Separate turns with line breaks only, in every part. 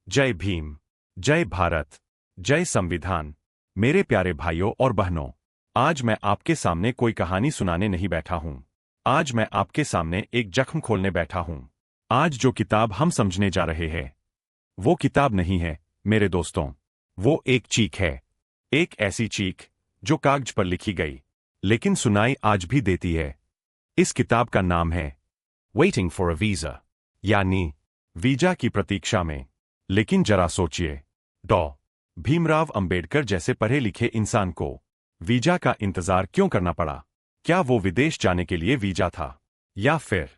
जय भीम, जय भारत, जय संविधान। मेरे प्यारे भाइयों और बहनों, आज मैं आपके सामने कोई कहानी सुनाने नहीं बैठा हूं। आज मैं आपके सामने एक जख्म खोलने बैठा हूं। आज जो किताब हम समझने जा रहे हैं, वो किताब नहीं है मेरे दोस्तों, वो एक चीख है। एक ऐसी चीख जो कागज पर लिखी गई, लेकिन सुनाई आज भी देती है। इस किताब का नाम है वेटिंग फॉर अ वीजा, यानी वीजा की प्रतीक्षा में। लेकिन जरा सोचिए, डॉ भीमराव अंबेडकर जैसे पढ़े लिखे इंसान को वीजा का इंतजार क्यों करना पड़ा? क्या वो विदेश जाने के लिए वीजा था, या फिर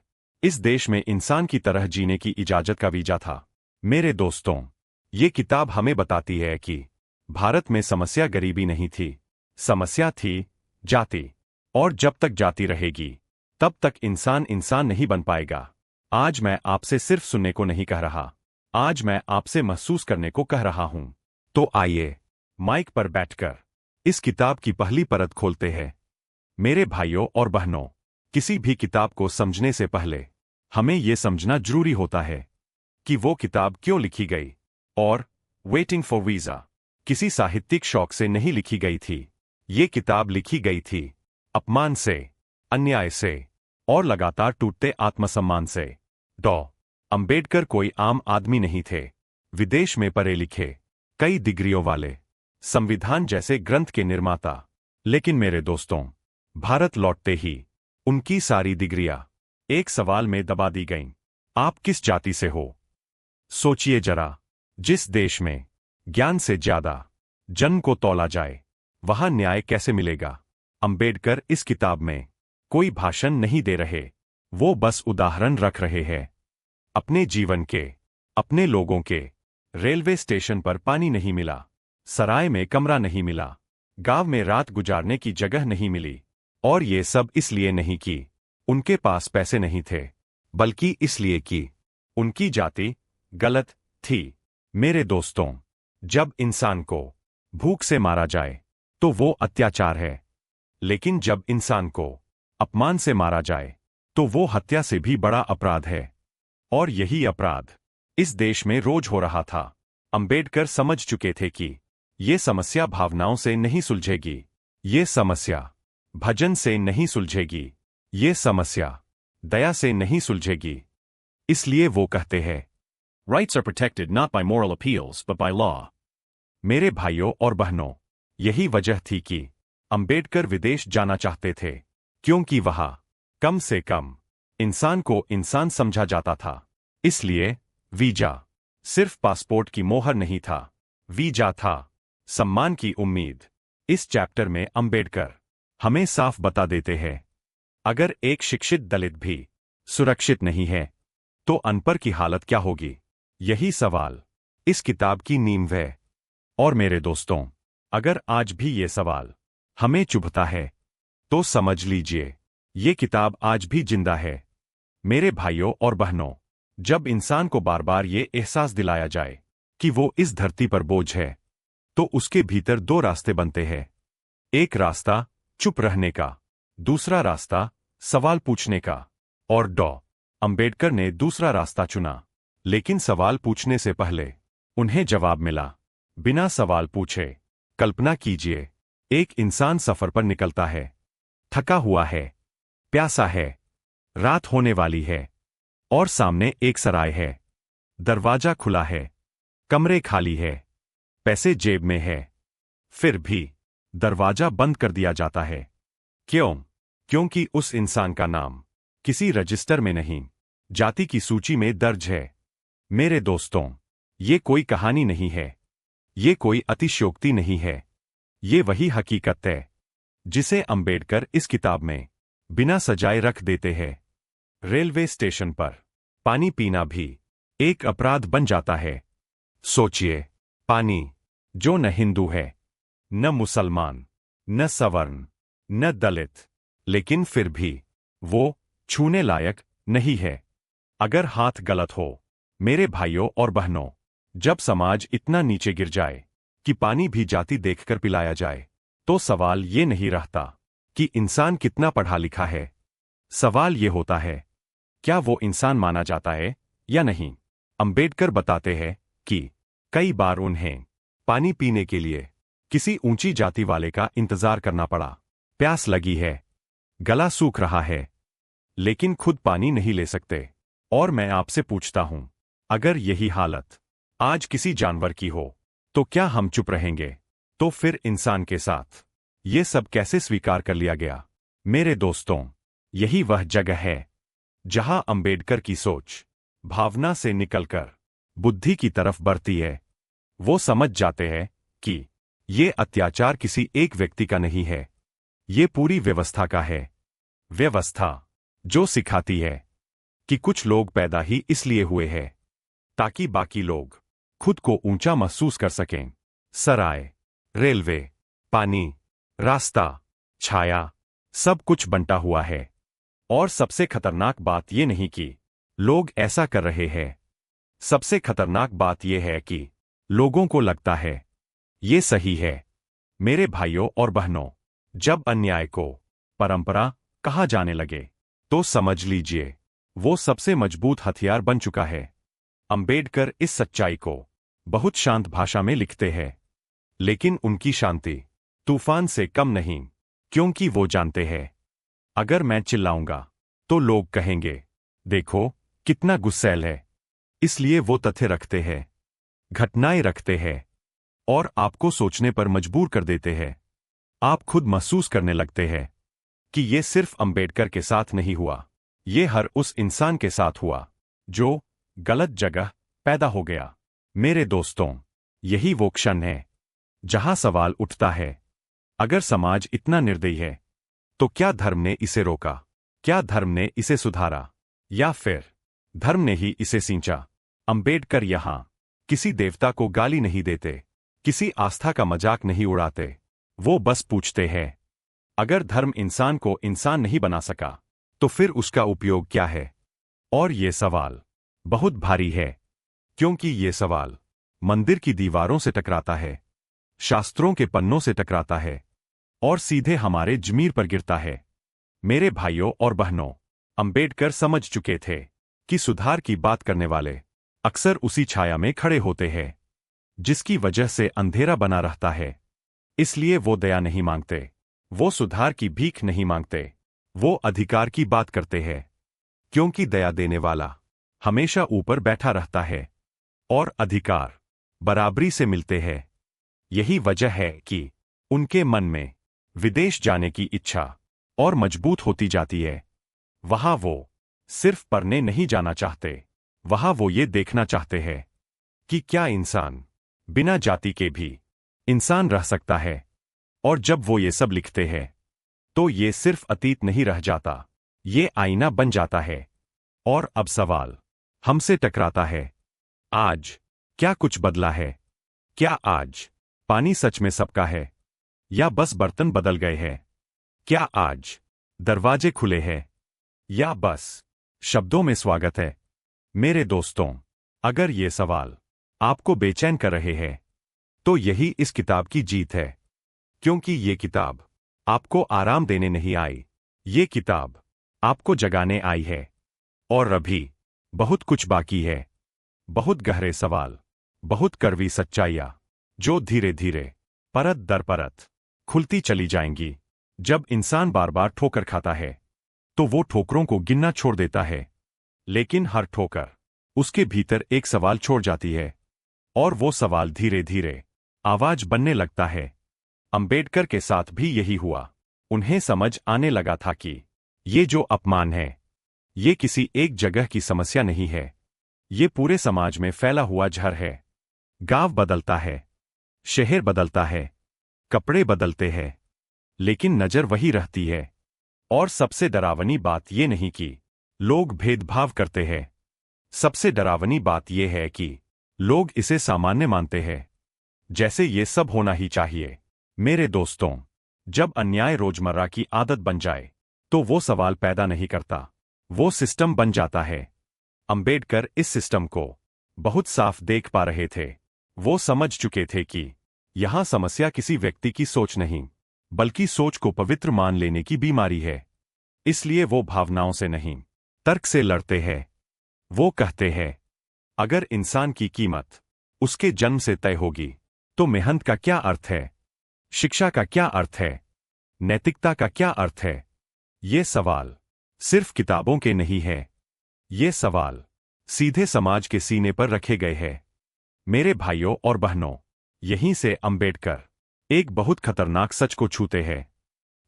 इस देश में इंसान की तरह जीने की इजाजत का वीजा था? मेरे दोस्तों, ये किताब हमें बताती है कि भारत में समस्या गरीबी नहीं थी, समस्या थी जाति। और जब तक जाति रहेगी, तब तक इंसान इंसान नहीं बन पाएगा। आज मैं आपसे सिर्फ सुनने को नहीं कह रहा, आज मैं आपसे महसूस करने को कह रहा हूं। तो आइए, माइक पर बैठकर इस किताब की पहली परत खोलते हैं। मेरे भाइयों और बहनों, किसी भी किताब को समझने से पहले हमें यह समझना जरूरी होता है कि वो किताब क्यों लिखी गई। और वेटिंग फॉर वीजा किसी साहित्यिक शौक से नहीं लिखी गई थी। ये किताब लिखी गई थी अपमान से, अन्याय से और लगातार टूटते आत्मसम्मान से। डॉ अंबेडकर कोई आम आदमी नहीं थे, विदेश में पढ़े लिखे, कई डिग्रियों वाले, संविधान जैसे ग्रंथ के निर्माता। लेकिन मेरे दोस्तों, भारत लौटते ही उनकी सारी डिग्रियां एक सवाल में दबा दी गईं। आप किस जाति से हो? सोचिए जरा, जिस देश में ज्ञान से ज्यादा जन्म को तौला जाए, वहां न्याय कैसे मिलेगा? अंबेडकर इस किताब में कोई भाषण नहीं दे रहे, वो बस उदाहरण रख रहे हैं अपने जीवन के, अपने लोगों के। रेलवे स्टेशन पर पानी नहीं मिला, सराय में कमरा नहीं मिला, गांव में रात गुजारने की जगह नहीं मिली। और ये सब इसलिए नहीं कि उनके पास पैसे नहीं थे, बल्कि इसलिए कि उनकी जाति गलत थी। मेरे दोस्तों, जब इंसान को भूख से मारा जाए तो वो अत्याचार है, लेकिन जब इंसान को अपमान से मारा जाए तो वो हत्या से भी बड़ा अपराध है। और यही अपराध इस देश में रोज हो रहा था। अंबेडकर समझ चुके थे कि ये समस्या भावनाओं से नहीं सुलझेगी, ये समस्या भजन से नहीं सुलझेगी, ये समस्या दया से नहीं सुलझेगी। इसलिए वो कहते हैं, rights are protected not by moral appeals but by law. मेरे भाइयों और बहनों, यही वजह थी कि अंबेडकर विदेश जाना चाहते थे, क्योंकि वहां कम से कम इंसान को इंसान समझा जाता था। इसलिए वीजा सिर्फ पासपोर्ट की मोहर नहीं था, वीजा था सम्मान की उम्मीद। इस चैप्टर में अंबेडकर हमें साफ बता देते हैं, अगर एक शिक्षित दलित भी सुरक्षित नहीं है, तो अनपढ़ की हालत क्या होगी? यही सवाल इस किताब की नींव है। और मेरे दोस्तों, अगर आज भी ये सवाल हमें चुभता है, तो समझ लीजिए, ये किताब आज भी जिंदा है। मेरे भाइयों और बहनों, जब इंसान को बार बार ये एहसास दिलाया जाए कि वो इस धरती पर बोझ है, तो उसके भीतर दो रास्ते बनते हैं। एक रास्ता चुप रहने का, दूसरा रास्ता सवाल पूछने का। और डॉ अंबेडकर ने दूसरा रास्ता चुना, लेकिन सवाल पूछने से पहले उन्हें जवाब मिला, बिना सवाल पूछे। कल्पना कीजिए, एक इंसान सफर पर निकलता है, थका हुआ है, प्यासा है, रात होने वाली है, और सामने एक सराय है। दरवाजा खुला है, कमरे खाली है, पैसे जेब में है। फिर भी दरवाजा बंद कर दिया जाता है। क्यों? क्योंकि उस इंसान का नाम किसी रजिस्टर में नहीं, जाति की सूची में दर्ज है। मेरे दोस्तों, ये कोई कहानी नहीं है, ये कोई अतिशयोक्ति नहीं है, ये वही हकीकत है जिसे अंबेडकर इस किताब में बिना सजाए रख देते हैं। रेलवे स्टेशन पर पानी पीना भी एक अपराध बन जाता है। सोचिए, पानी जो न हिंदू है, न मुसलमान, न सवर्ण, न दलित, लेकिन फिर भी वो छूने लायक नहीं है। अगर हाथ गलत हो, मेरे भाइयों और बहनों, जब समाज इतना नीचे गिर जाए कि पानी भी जाति देखकर पिलाया जाए, तो सवाल ये नहीं रहता कि इंसान कितना पढ़ा लिखा है। सवाल ये होता है, क्या वो इंसान माना जाता है या नहीं? अंबेडकर बताते हैं कि कई बार उन्हें पानी पीने के लिए किसी ऊंची जाति वाले का इंतजार करना पड़ा। प्यास लगी है, गला सूख रहा है, लेकिन खुद पानी नहीं ले सकते। और मैं आपसे पूछता हूं, अगर यही हालत आज किसी जानवर की हो, तो क्या हम चुप रहेंगे? तो फिर इंसान के साथ ये सब कैसे स्वीकार कर लिया गया? मेरे दोस्तों, यही वह जगह है जहां अंबेडकर की सोच भावना से निकलकर बुद्धि की तरफ बढ़ती है। वो समझ जाते हैं कि ये अत्याचार किसी एक व्यक्ति का नहीं है, ये पूरी व्यवस्था का है। व्यवस्था जो सिखाती है कि कुछ लोग पैदा ही इसलिए हुए हैं ताकि बाकी लोग खुद को ऊंचा महसूस कर सकें। सराय, रेलवे, पानी, रास्ता, छाया, सब कुछ बंटा हुआ है। और सबसे खतरनाक बात यह नहीं कि लोग ऐसा कर रहे हैं, सबसे खतरनाक बात यह है कि लोगों को लगता है ये सही है। मेरे भाइयों और बहनों, जब अन्याय को परंपरा कहा जाने लगे, तो समझ लीजिए वो सबसे मजबूत हथियार बन चुका है। अंबेडकर इस सच्चाई को बहुत शांत भाषा में लिखते हैं, लेकिन उनकी शांति तूफान से कम नहीं, क्योंकि वो जानते हैं अगर मैं चिल्लाऊंगा तो लोग कहेंगे, देखो कितना गुस्सैल है। इसलिए वो तथ्य रखते हैं, घटनाएं रखते हैं और आपको सोचने पर मजबूर कर देते हैं। आप खुद महसूस करने लगते हैं कि ये सिर्फ अंबेडकर के साथ नहीं हुआ, ये हर उस इंसान के साथ हुआ जो गलत जगह पैदा हो गया। मेरे दोस्तों, यही वो क्षण है जहां सवाल उठता है, अगर समाज इतना निर्दयी है तो क्या धर्म ने इसे रोका? क्या धर्म ने इसे सुधारा? या फिर धर्म ने ही इसे सींचा? अंबेडकर यहां किसी देवता को गाली नहीं देते, किसी आस्था का मजाक नहीं उड़ाते। वो बस पूछते हैं, अगर धर्म इंसान को इंसान नहीं बना सका, तो फिर उसका उपयोग क्या है? और ये सवाल बहुत भारी है, क्योंकि ये सवाल मंदिर की दीवारों से टकराता है, शास्त्रों के पन्नों से टकराता है और सीधे हमारे ज़मीर पर गिरता है। मेरे भाइयों और बहनों, अंबेडकर समझ चुके थे कि सुधार की बात करने वाले अक्सर उसी छाया में खड़े होते हैं जिसकी वजह से अंधेरा बना रहता है। इसलिए वो दया नहीं मांगते, वो सुधार की भीख नहीं मांगते, वो अधिकार की बात करते हैं, क्योंकि दया देने वाला हमेशा ऊपर बैठा रहता है और अधिकार बराबरी से मिलते हैं। यही वजह है कि उनके मन में विदेश जाने की इच्छा और मजबूत होती जाती है। वहां वो सिर्फ पढ़ने नहीं जाना चाहते, वहां वो ये देखना चाहते हैं कि क्या इंसान बिना जाति के भी इंसान रह सकता है। और जब वो ये सब लिखते हैं, तो ये सिर्फ अतीत नहीं रह जाता, ये आईना बन जाता है। और अब सवाल हमसे टकराता है, आज क्या कुछ बदला है? क्या आज पानी सच में सबका है या बस बर्तन बदल गए हैं? क्या आज दरवाजे खुले हैं या बस शब्दों में स्वागत है? मेरे दोस्तों, अगर ये सवाल आपको बेचैन कर रहे हैं, तो यही इस किताब की जीत है, क्योंकि ये किताब आपको आराम देने नहीं आई, ये किताब आपको जगाने आई है। और अभी बहुत कुछ बाकी है, बहुत गहरे सवाल, बहुत कड़वी सच्चाइयां, जो धीरे धीरे परत दर परत खुलती चली जाएंगी। जब इंसान बार बार ठोकर खाता है, तो वो ठोकरों को गिनना छोड़ देता है, लेकिन हर ठोकर उसके भीतर एक सवाल छोड़ जाती है, और वो सवाल धीरे धीरे आवाज बनने लगता है। अंबेडकर के साथ भी यही हुआ। उन्हें समझ आने लगा था कि ये जो अपमान है, ये किसी एक जगह की समस्या नहीं है, ये पूरे समाज में फैला हुआ जहर है। गांव बदलता है, शहर बदलता है, कपड़े बदलते हैं, लेकिन नजर वही रहती है। और सबसे डरावनी बात यह नहीं कि लोग भेदभाव करते हैं, सबसे डरावनी बात यह है कि लोग इसे सामान्य मानते हैं, जैसे ये सब होना ही चाहिए। मेरे दोस्तों, जब अन्याय रोजमर्रा की आदत बन जाए, तो वो सवाल पैदा नहीं करता, वो सिस्टम बन जाता है। अंबेडकर इस सिस्टम को बहुत साफ देख पा रहे थे। वो समझ चुके थे कि यहां समस्या किसी व्यक्ति की सोच नहीं, बल्कि सोच को पवित्र मान लेने की बीमारी है। इसलिए वो भावनाओं से नहीं, तर्क से लड़ते हैं। वो कहते हैं, अगर इंसान की कीमत उसके जन्म से तय होगी। तो मेहनत का क्या अर्थ है? शिक्षा का क्या अर्थ है? नैतिकता का क्या अर्थ है? ये सवाल सिर्फ किताबों के नहीं है। ये सवाल सीधे समाज के सीने पर रखे गए हैं। मेरे भाइयों और बहनों, यहीं से अंबेडकर एक बहुत खतरनाक सच को छूते हैं।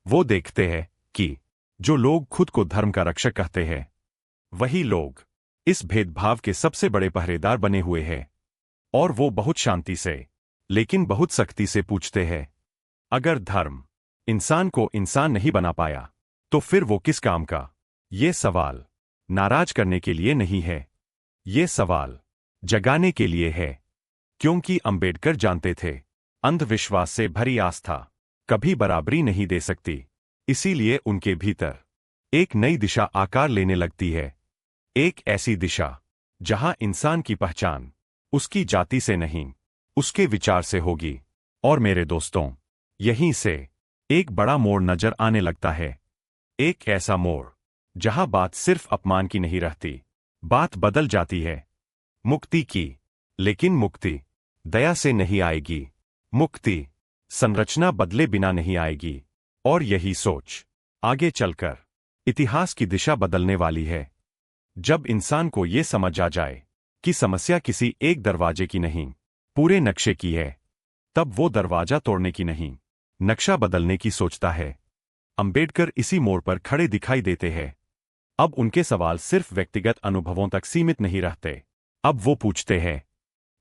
वो देखते हैं कि जो लोग खुद को धर्म का रक्षक कहते हैं, वही लोग इस भेदभाव के सबसे बड़े पहरेदार बने हुए हैं। और वो बहुत शांति से, लेकिन बहुत सख्ती से पूछते हैं, अगर धर्म इंसान को इंसान नहीं बना पाया, तो फिर वो किस काम का? ये सवाल नाराज करने के लिए नहीं है। ये सवाल जगाने के लिए है। क्योंकि अंबेडकर जानते थे, अंधविश्वास से भरी आस्था कभी बराबरी नहीं दे सकती। इसीलिए उनके भीतर एक नई दिशा आकार लेने लगती है। एक ऐसी दिशा जहां इंसान की पहचान उसकी जाति से नहीं, उसके विचार से होगी। और मेरे दोस्तों, यहीं से एक बड़ा मोड़ नजर आने लगता है। एक ऐसा मोड़ जहां बात सिर्फ अपमान की नहीं रहती, बात बदल जाती है मुक्ति की। लेकिन मुक्ति दया से नहीं आएगी। मुक्ति संरचना बदले बिना नहीं आएगी। और यही सोच आगे चलकर इतिहास की दिशा बदलने वाली है। जब इंसान को यह समझ आ जाए कि समस्या किसी एक दरवाजे की नहीं, पूरे नक्शे की है, तब वो दरवाजा तोड़ने की नहीं, नक्शा बदलने की सोचता है। अंबेडकर इसी मोड़ पर खड़े दिखाई देते हैं। अब उनके सवाल सिर्फ व्यक्तिगत अनुभवों तक सीमित नहीं रहते। अब वो पूछते हैं,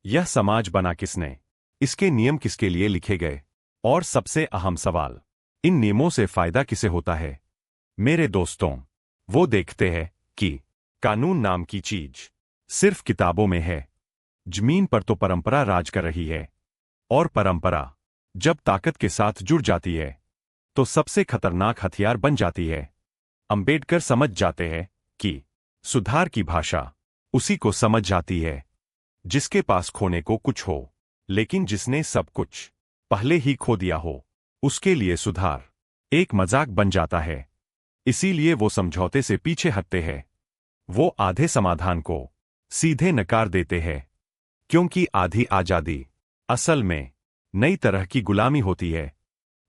यह समाज बना किसने? इसके नियम किसके लिए लिखे गए? और सबसे अहम सवाल, इन नियमों से फायदा किसे होता है? मेरे दोस्तों, वो देखते हैं कि कानून नाम की चीज सिर्फ किताबों में है। जमीन पर तो परंपरा राज कर रही है। और परंपरा जब ताकत के साथ जुड़ जाती है, तो सबसे खतरनाक हथियार बन जाती है। अंबेडकर समझ जाते हैं कि सुधार की भाषा उसी को समझ जाती है जिसके पास खोने को कुछ हो, लेकिन जिसने सब कुछ पहले ही खो दिया हो। उसके लिए सुधार एक मजाक बन जाता है। इसीलिए वो समझौते से पीछे हटते हैं। वो आधे समाधान को सीधे नकार देते हैं। क्योंकि आधी आजादी असल में नई तरह की गुलामी होती है।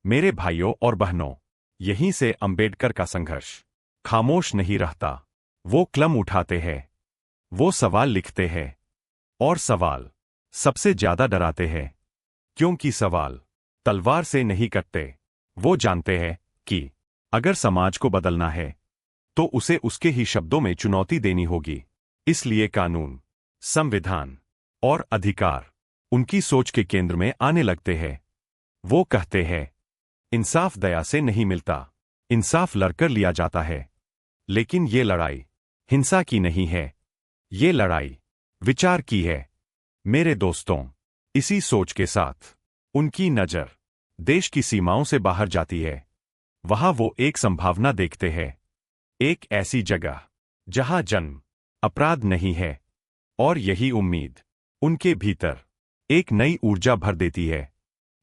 मेरे भाइयों और बहनों, यहीं से अंबेडकर का संघर्ष खामोश नहीं रहता। वो कलम उठाते हैं, वो सवाल लिखते हैं। और सवाल सबसे ज्यादा डराते हैं, क्योंकि सवाल तलवार से नहीं कटते। वो जानते हैं कि अगर समाज को बदलना है, तो उसे उसके ही शब्दों में चुनौती देनी होगी। इसलिए कानून, संविधान और अधिकार उनकी सोच के केंद्र में आने लगते हैं। वो कहते हैं, इंसाफ दया से नहीं मिलता, इंसाफ लड़कर लिया जाता है। लेकिन ये लड़ाई हिंसा की नहीं है, ये लड़ाई विचार की है। मेरे दोस्तों, इसी सोच के साथ उनकी नजर देश की सीमाओं से बाहर जाती है। वहां वो एक संभावना देखते हैं, एक ऐसी जगह जहां जन्म अपराध नहीं है। और यही उम्मीद उनके भीतर एक नई ऊर्जा भर देती है।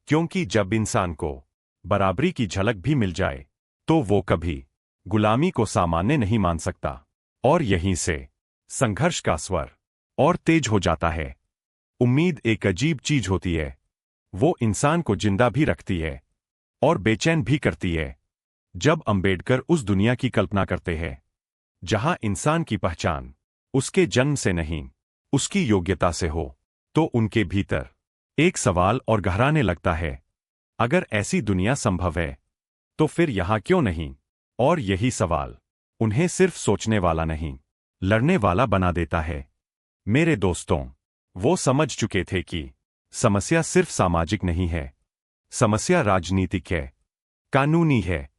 क्योंकि जब इंसान को बराबरी की झलक भी मिल जाए, तो वो कभी गुलामी को सामान्य नहीं मान सकता। और यहीं से संघर्ष का स्वर और तेज हो जाता है। उम्मीद एक अजीब चीज होती है। वो इंसान को जिंदा भी रखती है और बेचैन भी करती है। जब अंबेडकर उस दुनिया की कल्पना करते हैं जहां इंसान की पहचान उसके जन्म से नहीं, उसकी योग्यता से हो, तो उनके भीतर एक सवाल और गहराने लगता है, अगर ऐसी दुनिया संभव है, तो फिर यहां क्यों नहीं? और यही सवाल उन्हें सिर्फ सोचने वाला नहीं, लड़ने वाला बना देता है। मेरे दोस्तों, वो समझ चुके थे कि समस्या सिर्फ सामाजिक नहीं है, समस्या राजनीतिक है, कानूनी है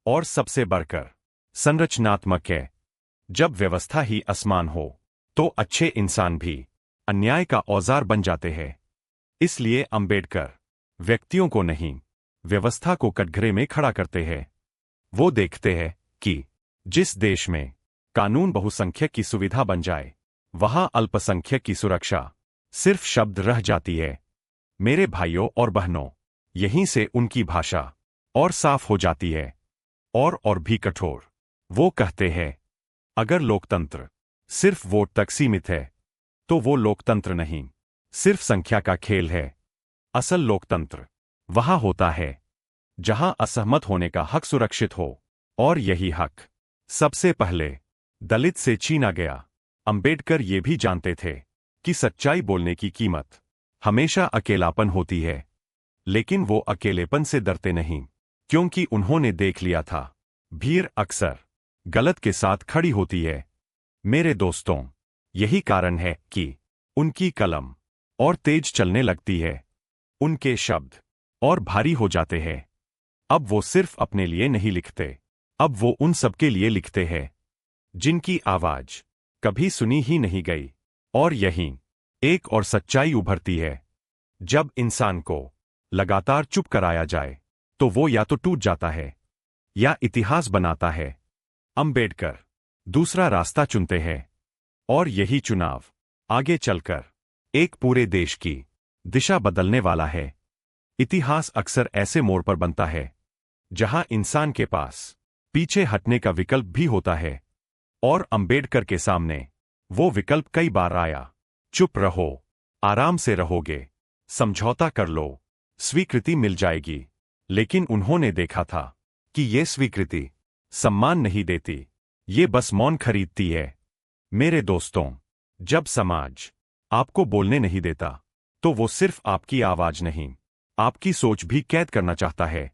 और सबसे बढ़कर संरचनात्मक है। जब व्यवस्था ही असमान हो, तो अच्छे इंसान भी अन्याय का औजार बन जाते हैं। इसलिए अंबेडकर व्यक्तियों को नहीं, व्यवस्था को कटघरे में खड़ा करते हैं। वो देखते हैं कि जिस देश में कानून बहुसंख्यक की सुविधा बन जाए, वहां अल्पसंख्यक की सुरक्षा सिर्फ शब्द रह जाती है। मेरे भाइयों और बहनों, यहीं से उनकी भाषा और साफ हो जाती है, और भी कठोर। वो कहते हैं, अगर लोकतंत्र सिर्फ वोट तक सीमित है, तो वो लोकतंत्र नहीं, सिर्फ संख्या का खेल है। असल लोकतंत्र वहां होता है जहां असहमत होने का हक सुरक्षित हो, और यही हक सबसे पहले दलित से छीना गया। अंबेडकर ये भी जानते थे कि सच्चाई बोलने की कीमत हमेशा अकेलापन होती है, लेकिन वो अकेलेपन से डरते नहीं, क्योंकि उन्होंने देख लिया था भीड़ अक्सर गलत के साथ खड़ी होती है। मेरे दोस्तों, यही कारण है कि उनकी कलम और तेज चलने लगती है, उनके शब्द और भारी हो जाते हैं। अब वो सिर्फ अपने लिए नहीं लिखते, अब वो उन सबके लिए लिखते हैं जिनकी आवाज कभी सुनी ही नहीं गई। और यहीं एक और सच्चाई उभरती है, जब इंसान को लगातार चुप कराया जाए तो वो या तो टूट जाता है या इतिहास बनाता है। अंबेडकर दूसरा रास्ता चुनते हैं, और यही चुनाव आगे चलकर एक पूरे देश की दिशा बदलने वाला है। इतिहास अक्सर ऐसे मोड़ पर बनता है जहां इंसान के पास पीछे हटने का विकल्प भी होता है, और अंबेडकर के सामने वो विकल्प कई बार आया। चुप रहो, आराम से रहोगे, समझौता कर लो, स्वीकृति मिल जाएगी। लेकिन उन्होंने देखा था कि ये स्वीकृति सम्मान नहीं देती, ये बस मौन खरीदती है। मेरे दोस्तों, जब समाज आपको बोलने नहीं देता तो वो सिर्फ आपकी आवाज नहीं, आपकी सोच भी कैद करना चाहता है।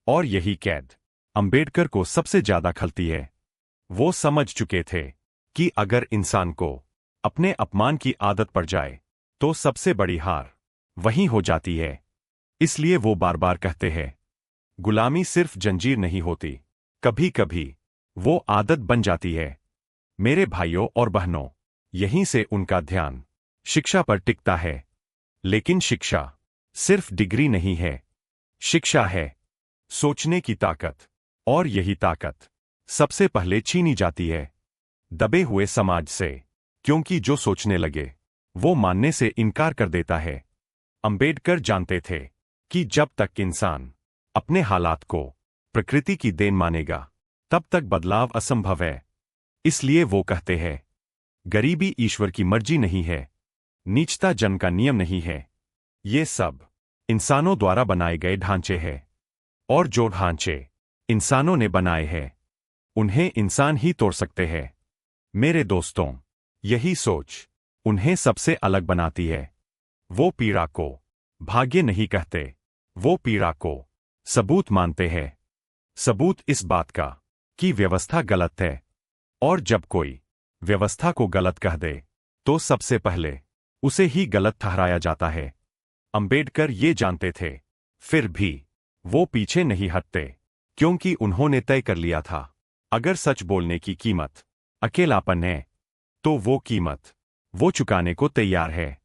और यही कैद अंबेडकर को सबसे ज्यादा खलती है। वो समझ चुके थे कि अगर इंसान को अपने अपमान की आदत पड़ जाए तो सबसे बड़ी हार वहीं हो जाती है। इसलिए वो बार बार कहते हैं, गुलामी सिर्फ जंजीर नहीं होती, कभी कभी वो आदत बन जाती है। मेरे भाइयों और बहनों, यहीं से उनका ध्यान शिक्षा पर टिकता है। लेकिन शिक्षा सिर्फ डिग्री नहीं है, शिक्षा है सोचने की ताकत, और यही ताकत सबसे पहले छीनी जाती है दबे हुए समाज से, क्योंकि जो सोचने लगे वो मानने से इनकार कर देता है। अंबेडकर जानते थे कि जब तक इंसान अपने हालात को प्रकृति की देन मानेगा तब तक बदलाव असंभव है। इसलिए वो कहते हैं, गरीबी ईश्वर की मर्जी नहीं है, नीचता जन्म का नियम नहीं है, ये सब इंसानों द्वारा बनाए गए ढांचे हैं, और जो ढांचे इंसानों ने बनाए हैं उन्हें इंसान ही तोड़ सकते हैं। मेरे दोस्तों, यही सोच उन्हें सबसे अलग बनाती है। वो पीड़ा को भाग्य नहीं कहते, वो पीड़ा को सबूत मानते हैं। सबूत इस बात का कि व्यवस्था गलत है, और जब कोई व्यवस्था को गलत कह दे तो सबसे पहले उसे ही गलत ठहराया जाता है। अंबेडकर ये जानते थे, फिर भी वो पीछे नहीं हटते, क्योंकि उन्होंने तय कर लिया था, अगर सच बोलने की कीमत अकेलापन है तो वो कीमत वो चुकाने को तैयार है।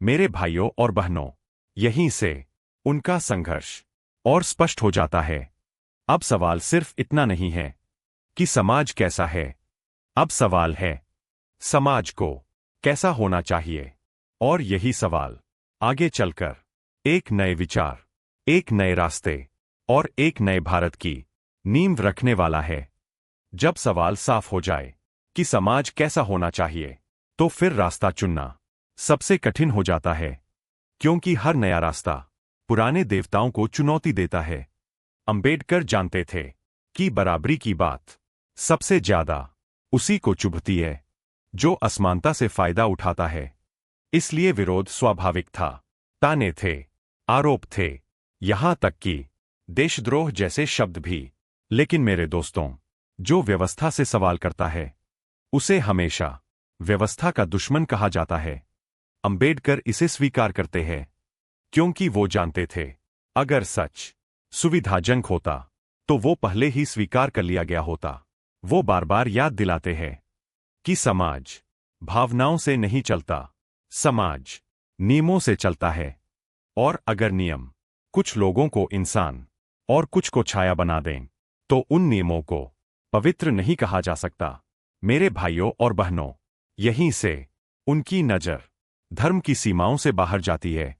मेरे भाइयों और बहनों, यहीं से उनका संघर्ष और स्पष्ट हो जाता है। अब सवाल सिर्फ इतना नहीं है कि समाज कैसा है, अब सवाल है समाज को कैसा होना चाहिए। और यही सवाल आगे चलकर एक नए विचार, एक नए रास्ते और एक नए भारत की नींव रखने वाला है। जब सवाल साफ हो जाए कि समाज कैसा होना चाहिए, तो फिर रास्ता चुनना सबसे कठिन हो जाता है, क्योंकि हर नया रास्ता पुराने देवताओं को चुनौती देता है। अंबेडकर जानते थे कि बराबरी की बात सबसे ज्यादा उसी को चुभती है जो असमानता से फायदा उठाता है। इसलिए विरोध स्वाभाविक था, ताने थे, आरोप थे, यहां तक कि देशद्रोह जैसे शब्द भी। लेकिन मेरे दोस्तों, जो व्यवस्था से सवाल करता है उसे हमेशा व्यवस्था का दुश्मन कहा जाता है। अंबेडकर इसे स्वीकार करते हैं, क्योंकि वो जानते थे, अगर सच सुविधाजनक होता तो वो पहले ही स्वीकार कर लिया गया होता। वो बार बार याद दिलाते हैं कि समाज भावनाओं से नहीं चलता, समाज नियमों से चलता है, और अगर नियम कुछ लोगों को इंसान और कुछ को छाया बना दें तो उन नियमों को पवित्र नहीं कहा जा सकता। मेरे भाइयों और बहनों, यहीं से उनकी नजर धर्म की सीमाओं से बाहर जाती है।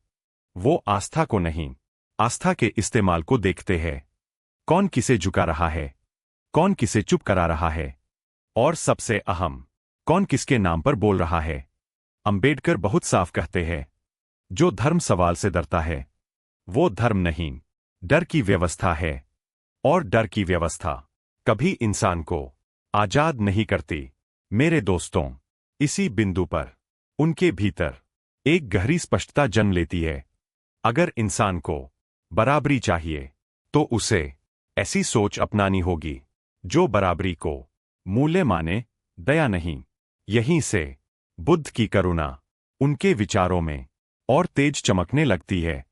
वो आस्था को नहीं, आस्था के इस्तेमाल को देखते हैं। कौन किसे झुका रहा है, कौन किसे चुप करा रहा है, और सबसे अहम, कौन किसके नाम पर बोल रहा है। अंबेडकर बहुत साफ कहते हैं, जो धर्म सवाल से डरता है वो धर्म नहीं, डर की व्यवस्था है। और डर की व्यवस्था कभी इंसान को आजाद नहीं करती। मेरे दोस्तों, इसी बिंदु पर उनके भीतर एक गहरी स्पष्टता जन्म लेती है। अगर इंसान को बराबरी चाहिए तो उसे ऐसी सोच अपनानी होगी जो बराबरी को मूल्य माने, दया नहीं। यहीं से बुद्ध की करुणा उनके विचारों में और तेज चमकने लगती है।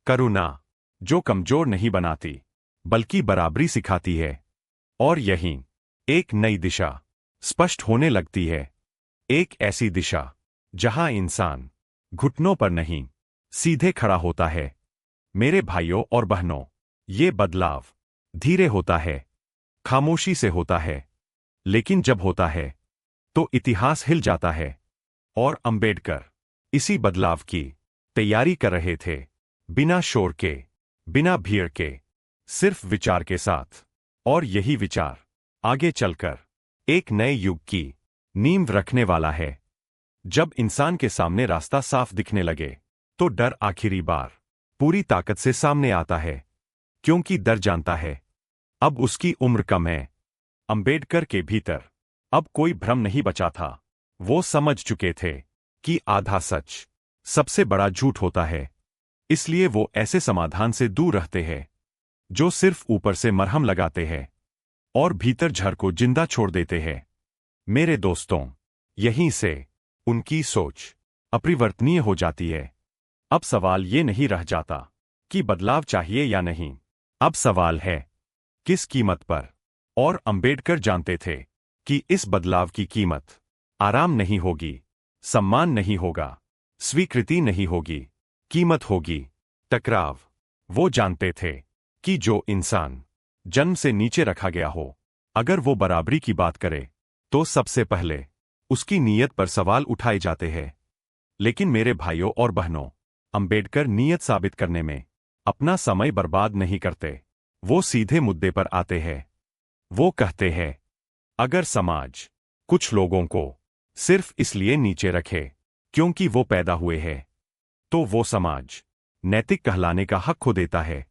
करुणा जो कमजोर नहीं बनाती बल्कि बराबरी सिखाती है। और यहीं एक नई दिशा स्पष्ट होने लगती है, एक ऐसी दिशा जहां इंसान घुटनों पर नहीं, सीधे खड़ा होता है। मेरे भाइयों और बहनों, ये बदलाव धीरे होता है, खामोशी से होता है, लेकिन जब होता है तो इतिहास हिल जाता है। और अंबेडकर इसी बदलाव की तैयारी कर रहे थे, बिना शोर के, बिना भीड़ के, सिर्फ विचार के साथ। और यही विचार आगे चलकर एक नए युग की नींव रखने वाला है। जब इंसान के सामने रास्ता साफ दिखने लगे तो डर आखिरी बार पूरी ताकत से सामने आता है, क्योंकि डर जानता है अब उसकी उम्र कम है। अंबेडकर के भीतर अब कोई भ्रम नहीं बचा था। वो समझ चुके थे कि आधा सच सबसे बड़ा झूठ होता है। इसलिए वो ऐसे समाधान से दूर रहते हैं जो सिर्फ ऊपर से मरहम लगाते हैं और भीतर जहर को जिंदा छोड़ देते हैं। मेरे दोस्तों, यहीं से उनकी सोच अपरिवर्तनीय हो जाती है। अब सवाल ये नहीं रह जाता कि बदलाव चाहिए या नहीं, अब सवाल है किस कीमत पर। और अंबेडकर जानते थे कि इस बदलाव की कीमत आराम नहीं होगी, सम्मान नहीं होगा, स्वीकृति नहीं होगी, कीमत होगी टकराव। वो जानते थे कि जो इंसान जन्म से नीचे रखा गया हो, अगर वो बराबरी की बात करे तो सबसे पहले उसकी नीयत पर सवाल उठाए जाते हैं। लेकिन मेरे भाइयों और बहनों, अंबेडकर नीयत साबित करने में अपना समय बर्बाद नहीं करते। वो सीधे मुद्दे पर आते हैं। वो कहते हैं, अगर समाज कुछ लोगों को सिर्फ इसलिए नीचे रखे क्योंकि वो पैदा हुए हैं, तो वो समाज नैतिक कहलाने का हक खो देता है।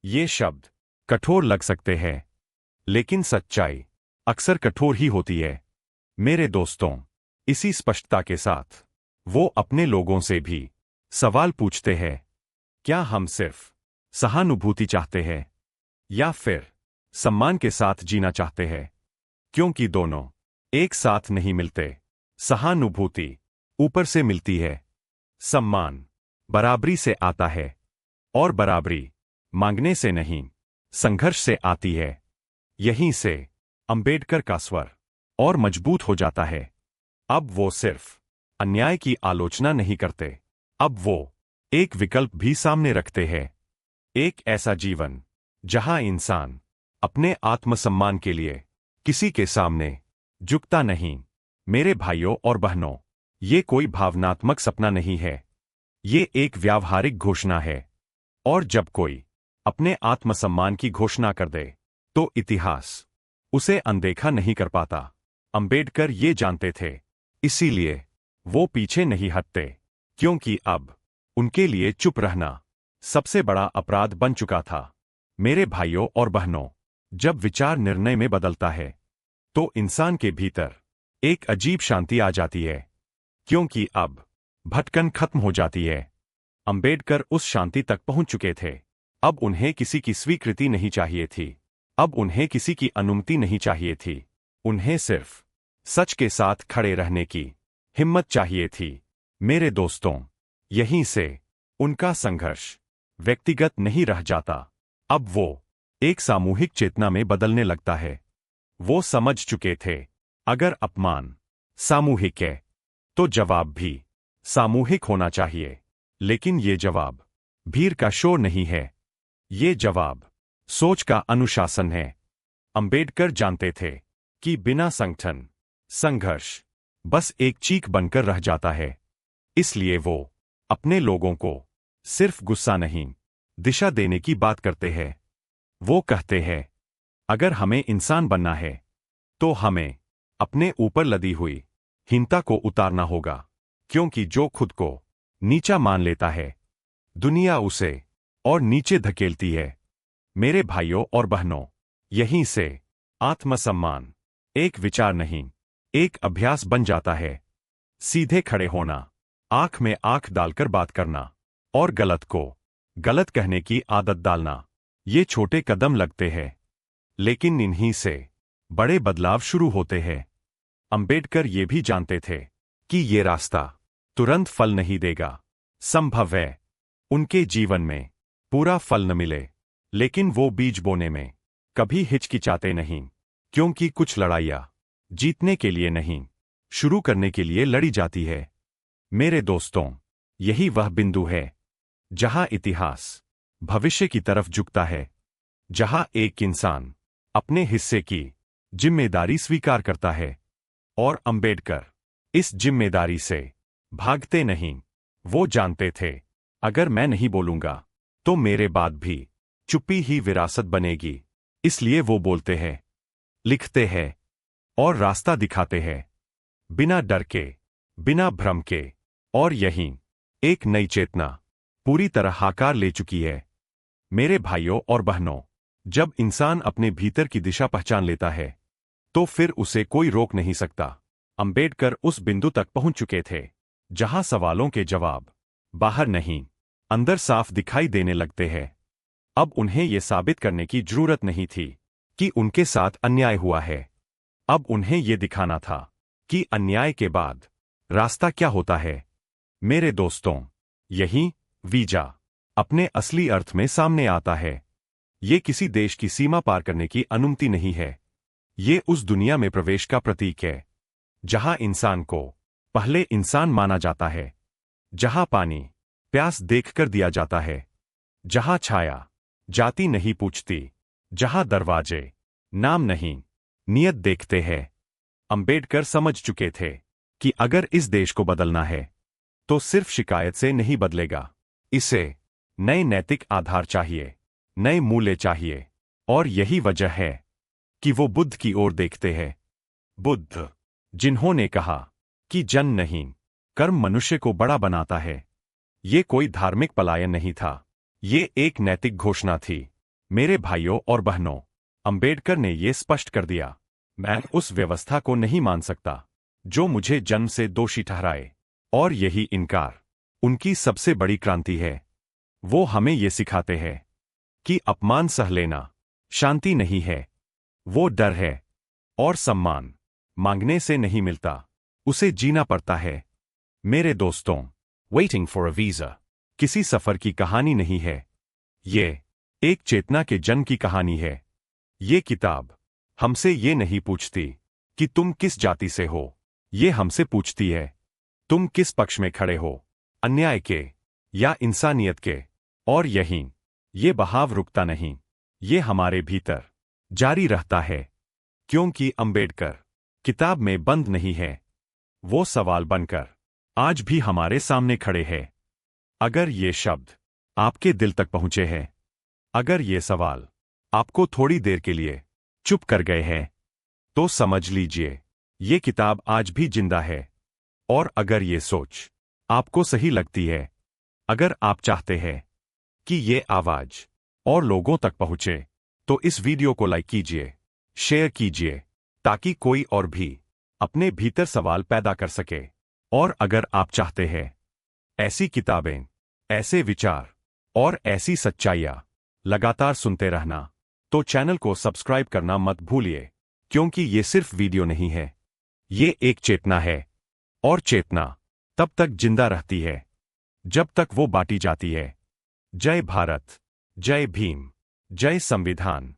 ये शब्द कठोर लग सकते हैं, लेकिन सच्चाई अक्सर कठोर ही होती है। मेरे दोस्तों, इसी स्पष्टता के साथ वो अपने लोगों से भी सवाल पूछते हैं, क्या हम सिर्फ सहानुभूति चाहते हैं या फिर सम्मान के साथ जीना चाहते हैं? क्योंकि दोनों एक साथ नहीं मिलते। सहानुभूति ऊपर से मिलती है, सम्मान बराबरी से आता है, और बराबरी मांगने से नहीं, संघर्ष से आती है। यहीं से अंबेडकर का स्वर और मजबूत हो जाता है। अब वो सिर्फ अन्याय की आलोचना नहीं करते, अब वो एक विकल्प भी सामने रखते हैं, एक ऐसा जीवन जहां इंसान अपने आत्मसम्मान के लिए किसी के सामने झुकता नहीं। मेरे भाइयों और बहनों, ये कोई भावनात्मक सपना नहीं है, ये एक व्यावहारिक घोषणा है। और जब कोई अपने आत्मसम्मान की घोषणा कर दे तो इतिहास उसे अनदेखा नहीं कर पाता। अंबेडकर ये जानते थे, इसीलिए वो पीछे नहीं हटते, क्योंकि अब उनके लिए चुप रहना सबसे बड़ा अपराध बन चुका था। मेरे भाइयों और बहनों, जब विचार निर्णय में बदलता है तो इंसान के भीतर एक अजीब शांति आ जाती है, क्योंकि अब भटकन खत्म हो जाती है। अंबेडकर उस शांति तक पहुंच चुके थे। अब उन्हें किसी की स्वीकृति नहीं चाहिए थी, अब उन्हें किसी की अनुमति नहीं चाहिए थी, उन्हें सिर्फ सच के साथ खड़े रहने की हिम्मत चाहिए थी। मेरे दोस्तों, यहीं से उनका संघर्ष व्यक्तिगत नहीं रह जाता, अब वो एक सामूहिक चेतना में बदलने लगता है। वो समझ चुके थे, अगर अपमान सामूहिक है तो जवाब भी सामूहिक होना चाहिए। लेकिन ये जवाब भीड़ का शोर नहीं है, ये जवाब सोच का अनुशासन है। अंबेडकर जानते थे कि बिना संगठन संघर्ष बस एक चीख बनकर रह जाता है। इसलिए वो अपने लोगों को सिर्फ गुस्सा नहीं, दिशा देने की बात करते हैं। वो कहते हैं, अगर हमें इंसान बनना है तो हमें अपने ऊपर लदी हुई हीनता को उतारना होगा, क्योंकि जो खुद को नीचा मान लेता है। दुनिया उसे और नीचे धकेलती है। मेरे भाइयों और बहनों, यहीं से आत्मसम्मान एक विचार नहीं, एक अभ्यास बन जाता है। सीधे खड़े होना, आंख में आंख डालकर बात करना और गलत को गलत कहने की आदत डालना। ये छोटे कदम लगते हैं, लेकिन इन्हीं से बड़े बदलाव शुरू होते हैं। अंबेडकर ये भी जानते थे कि ये रास्ता तुरंत फल नहीं देगा। संभव है उनके जीवन में पूरा फल न मिले, लेकिन वो बीज बोने में कभी हिचकिचाते नहीं, क्योंकि कुछ लड़ाइयां जीतने के लिए नहीं, शुरू करने के लिए लड़ी जाती है। मेरे दोस्तों, यही वह बिंदु है जहां इतिहास भविष्य की तरफ झुकता है, जहां एक इंसान अपने हिस्से की जिम्मेदारी स्वीकार करता है। और अंबेडकर इस जिम्मेदारी से भागते नहीं। वो जानते थे, अगर मैं नहीं बोलूंगा तो मेरे बाद भी चुप्पी ही विरासत बनेगी। इसलिए वो बोलते हैं, लिखते हैं और रास्ता दिखाते हैं, बिना डर के, बिना भ्रम के। और यही एक नई चेतना पूरी तरह आकार ले चुकी है। मेरे भाइयों और बहनों, जब इंसान अपने भीतर की दिशा पहचान लेता है, तो फिर उसे कोई रोक नहीं सकता। अंबेडकर उस बिंदु तक पहुंच चुके थे जहां सवालों के जवाब बाहर नहीं, अंदर साफ दिखाई देने लगते हैं। अब उन्हें यह साबित करने की जरूरत नहीं थी कि उनके साथ अन्याय हुआ है। अब उन्हें यह दिखाना था कि अन्याय के बाद रास्ता क्या होता है। मेरे दोस्तों, यही वीजा अपने असली अर्थ में सामने आता है। ये किसी देश की सीमा पार करने की अनुमति नहीं है। ये उस दुनिया में प्रवेश का प्रतीक है जहां इंसान को पहले इंसान माना जाता है, जहां पानी प्यास देखकर दिया जाता है, जहां छाया जाति नहीं पूछती, जहां दरवाजे नाम नहीं नियत देखते हैं। अंबेडकर समझ चुके थे कि अगर इस देश को बदलना है तो सिर्फ शिकायत से नहीं बदलेगा। इसे नए नैतिक आधार चाहिए, नए मूल्य चाहिए। और यही वजह है कि वो बुद्ध की ओर देखते हैं। बुद्ध, जिन्होंने कहा कि जन नहीं, कर्म मनुष्य को बड़ा बनाता है। ये कोई धार्मिक पलायन नहीं था, ये एक नैतिक घोषणा थी। मेरे भाइयों और बहनों, अंबेडकर ने यह स्पष्ट कर दिया, मैं उस व्यवस्था को नहीं मान सकता जो मुझे जन्म से दोषी ठहराए। और यही इनकार उनकी सबसे बड़ी क्रांति है। वो हमें ये सिखाते हैं कि अपमान सह लेना शांति नहीं है, वो डर है। और सम्मान मांगने से नहीं मिलता, उसे जीना पड़ता है। मेरे दोस्तों, वेटिंग फॉर अ वीजा किसी सफर की कहानी नहीं है, ये एक चेतना के जन्म की कहानी है। ये किताब हमसे ये नहीं पूछती कि तुम किस जाति से हो, ये हमसे पूछती है तुम किस पक्ष में खड़े हो, अन्याय के या इंसानियत के। और यहीं ये बहाव रुकता नहीं, ये हमारे भीतर जारी रहता है, क्योंकि अंबेडकर किताब में बंद नहीं है, वो सवाल बनकर आज भी हमारे सामने खड़े हैं। अगर ये शब्द आपके दिल तक पहुंचे हैं, अगर ये सवाल आपको थोड़ी देर के लिए चुप कर गए हैं, तो समझ लीजिए ये किताब आज भी जिंदा है। और अगर ये सोच आपको सही लगती है, अगर आप चाहते हैं कि ये आवाज और लोगों तक पहुंचे, तो इस वीडियो को लाइक कीजिए, शेयर कीजिए, ताकि कोई और भी अपने भीतर सवाल पैदा कर सके। और अगर आप चाहते हैं ऐसी किताबें, ऐसे विचार और ऐसी सच्चाइयां लगातार सुनते रहना, तो चैनल को सब्सक्राइब करना मत भूलिए, क्योंकि ये सिर्फ वीडियो नहीं है, ये एक चेतना है। और चेतना तब तक जिंदा रहती है जब तक वो बांटी जाती है। जय भारत, जय भीम, जय संविधान।